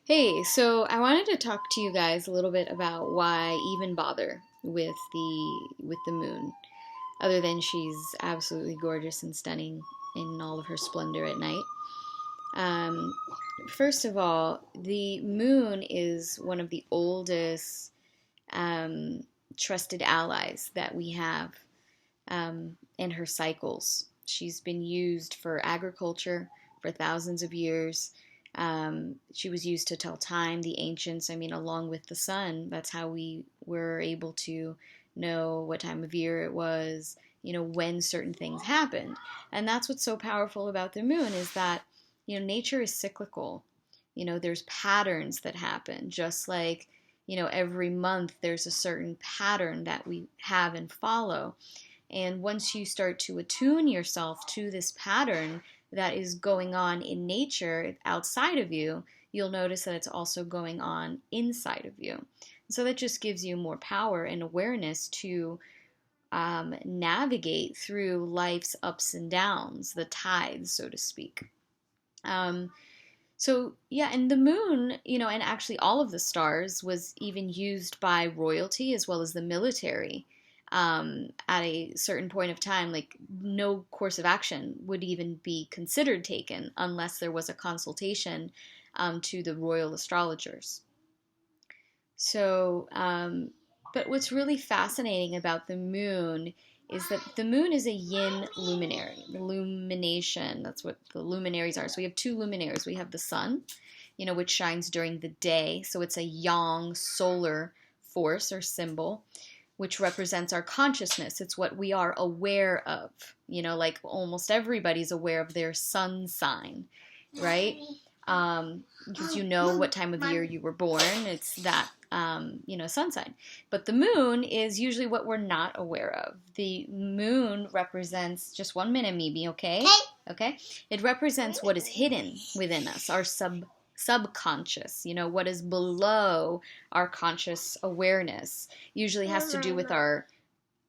Hey, so I wanted to talk to you guys a little bit about why even bother with the moon, other than she's absolutely gorgeous and stunning in all of her splendor at night. Um, First of all, the moon is one of the oldest um, trusted allies that we have in her cycles. She's been used for agriculture for thousands of years. She was used to tell time, the ancients, I mean, along with the sun. That's how we were able to know what time of year it was, when certain things happened. And that's what's so powerful about the moon is that, nature is cyclical. There's patterns that happen, just like, every month there's a certain pattern that we have and follow. And once you start to attune yourself to this pattern that is going on in nature outside of you, you'll notice that it's also going on inside of you. So that just gives you more power and awareness to navigate through life's ups and downs, the tides, so to speak. Um, so yeah, and the moon, and actually all of the stars was even used by royalty as well as the military at a certain point of time. Like no course of action would even be considered taken unless there was a consultation to the royal astrologers. So, but what's really fascinating about the moon is that the moon is a yin luminary. The illumination, that's what the luminaries are. So we have two luminaries. We have the sun, which shines during the day. So it's a yang solar force or symbol, which represents our consciousness. It's what we are aware of. Like almost everybody's aware of their sun sign, right? Because you know what time of year you were born. It's that, sun sign. But the moon is usually what we're not aware of. The moon represents, just 1 minute, Mimi, okay? Okay? It represents what is hidden within us, our subconscious, what is below our conscious awareness. Usually has to do with our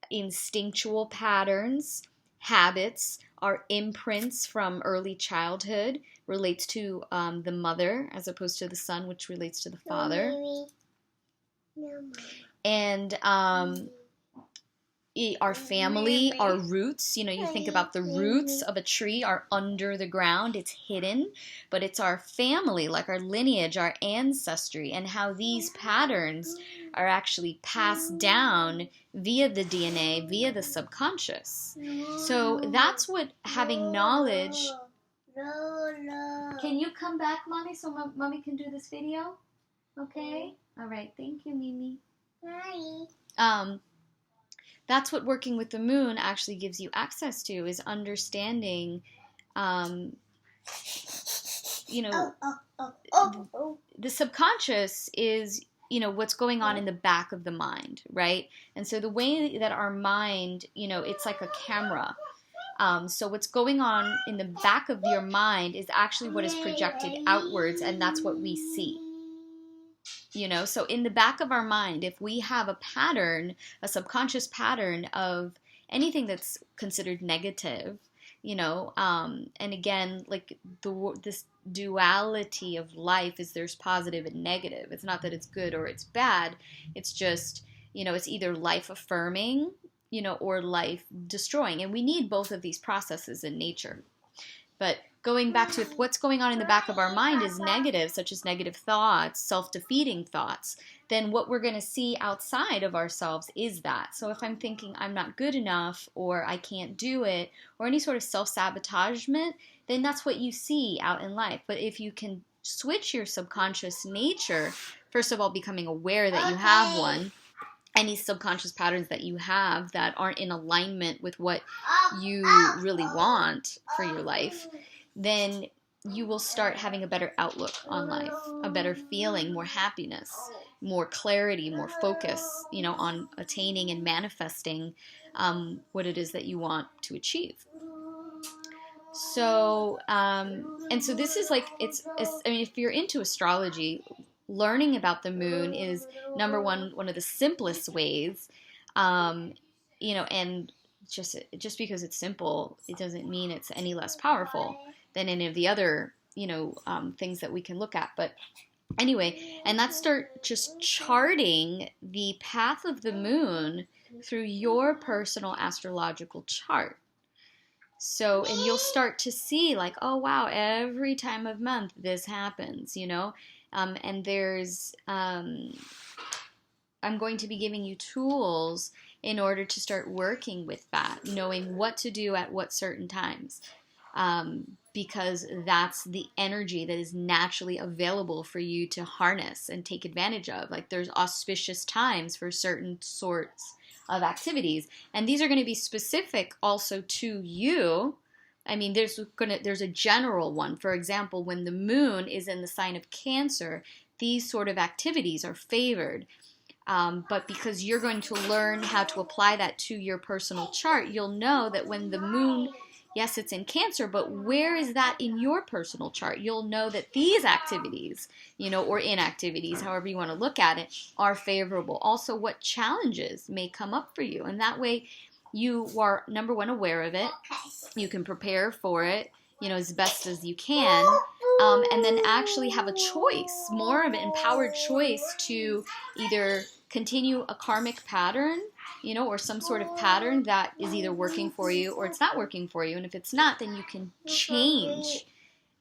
instinctual patterns, habits, our imprints from early childhood relates to the mother as opposed to the son, which relates to the father. And our family, our roots, you think about the roots of a tree are under the ground, it's hidden, but it's our family, like our lineage, our ancestry, and how these patterns are actually passed down via the DNA, via the subconscious. So that's what having knowledge. Can you come back, Mommy, so Mommy can do this video? Okay? All right, thank you, Mimi. Hi. That's what working with the moon actually gives you access to, is understanding, um, the subconscious is, what's going on in the back of the mind, right? And so the way that our mind, it's like a camera. So what's going on in the back of your mind is actually what is projected outwards, and that's what we see. So in the back of our mind, if we have a pattern, a subconscious pattern of anything that's considered negative, and again, like this duality of life is there's positive and negative. It's not that it's good or it's bad. It's just, it's either life affirming, or life destroying. And we need both of these processes in nature. But going back to if what's going on in the back of our mind is negative, such as negative thoughts, self-defeating thoughts, then what we're going to see outside of ourselves is that. So if I'm thinking I'm not good enough or I can't do it or any sort of self-sabotagement, then that's what you see out in life. But if you can switch your subconscious nature, first of all, becoming aware that you have one, any subconscious patterns that you have that aren't in alignment with what you really want for your life, then you will start having a better outlook on life, a better feeling, more happiness, more clarity, more focus, on attaining and manifesting what it is that you want to achieve. So, and so this is like, I mean, if you're into astrology, learning about the moon is number one of the simplest ways, and just because it's simple, it doesn't mean it's any less powerful than any of the other, things that we can look at. But Anyway, and that start just charting the path of the moon through your personal astrological chart. So, and you'll start to see like, oh wow, every time of month this happens, you know? And I'm going to be giving you tools in order to start working with that, knowing what to do at what certain times. Because that's the energy that is naturally available for you to harness and take advantage of. Like there's auspicious times for certain sorts of activities, and these are going to be specific also to you. I mean, there's a general one. For example, when the moon is in the sign of Cancer, these sort of activities are favored. But because you're going to learn how to apply that to your personal chart, you'll know that when the moon, yes, it's in Cancer, but where is that in your personal chart? You'll know that these activities, you know, or inactivities, however you want to look at it, are favorable. Also, what challenges may come up for you. And that way you are, number one, aware of it. You can prepare for it, you know, as best as you can. And then actually have a choice, more of an empowered choice to either continue a karmic pattern, you know, or some sort of pattern that is either working for you or it's not working for you. And if it's not, then you can change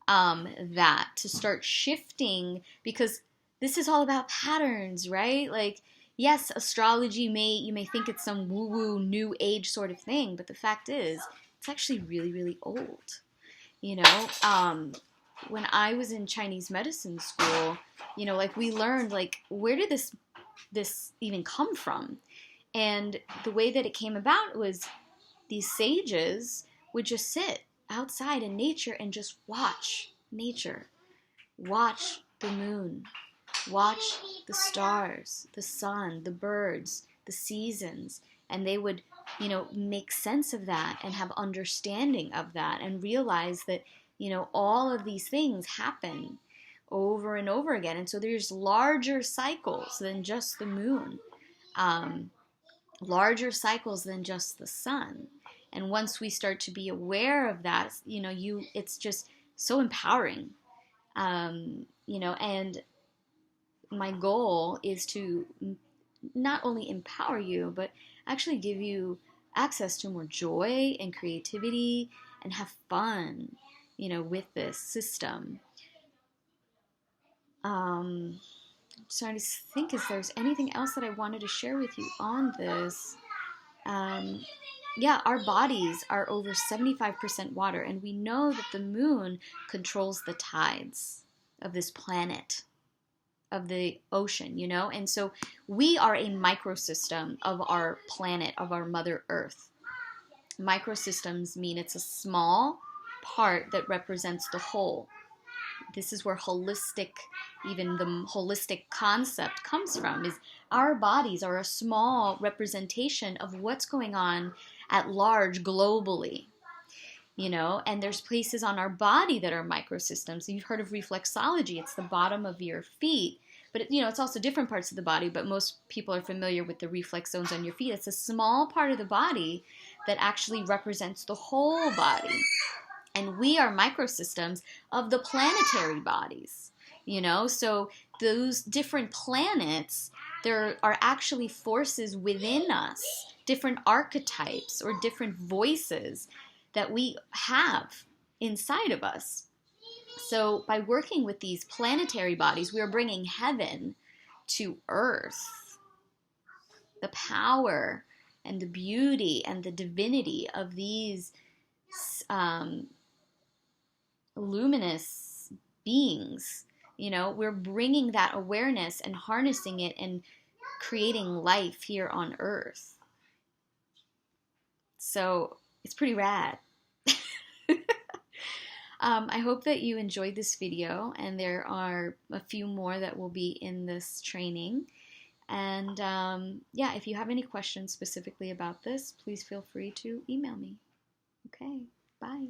that to start shifting, because this is all about patterns, right? Like, yes, astrology you may think it's some woo-woo new age sort of thing, but the fact is it's actually really, really old. You know, when I was in Chinese medicine school, you know, like we learned like where did this even come from? And the way that it came about was these sages would just sit outside in nature and just watch nature. Watch the moon, watch the stars, the sun, the birds, the seasons, and they would, you know, make sense of that and have understanding of that and realize that, you know, all of these things happen over and over again. And so there's larger cycles than just the moon, larger cycles than just the sun. And once we start to be aware of that, you know, it's just so empowering, you know, and my goal is to not only empower you, but actually give you access to more joy and creativity and have fun, you know, with this system. I'm starting to think, is there's anything else that I wanted to share with you on this? Yeah, our bodies are over 75% water, and we know that the moon controls the tides of this planet, of the ocean, you know? And so we are a microsystem of our planet, of our Mother Earth. Microsystems mean it's a small part that represents the whole. This is where even the holistic concept comes from, is our bodies are a small representation of what's going on at large globally. You know, and there's places on our body that are microsystems. You've heard of reflexology. It's the bottom of your feet. But, you know, it's also different parts of the body, but most people are familiar with the reflex zones on your feet. It's a small part of the body that actually represents the whole body. And we are microsystems of the planetary bodies, you know? So those different planets, there are actually forces within us, different archetypes or different voices that we have inside of us. So by working with these planetary bodies, we are bringing heaven to earth. The power and the beauty and the divinity of these luminous beings, you know, we're bringing that awareness and harnessing it and creating life here on earth. So it's pretty rad. I hope that you enjoyed this video, and there are a few more that will be in this training. And yeah, if you have any questions specifically about this, please feel free to email me. Okay, bye.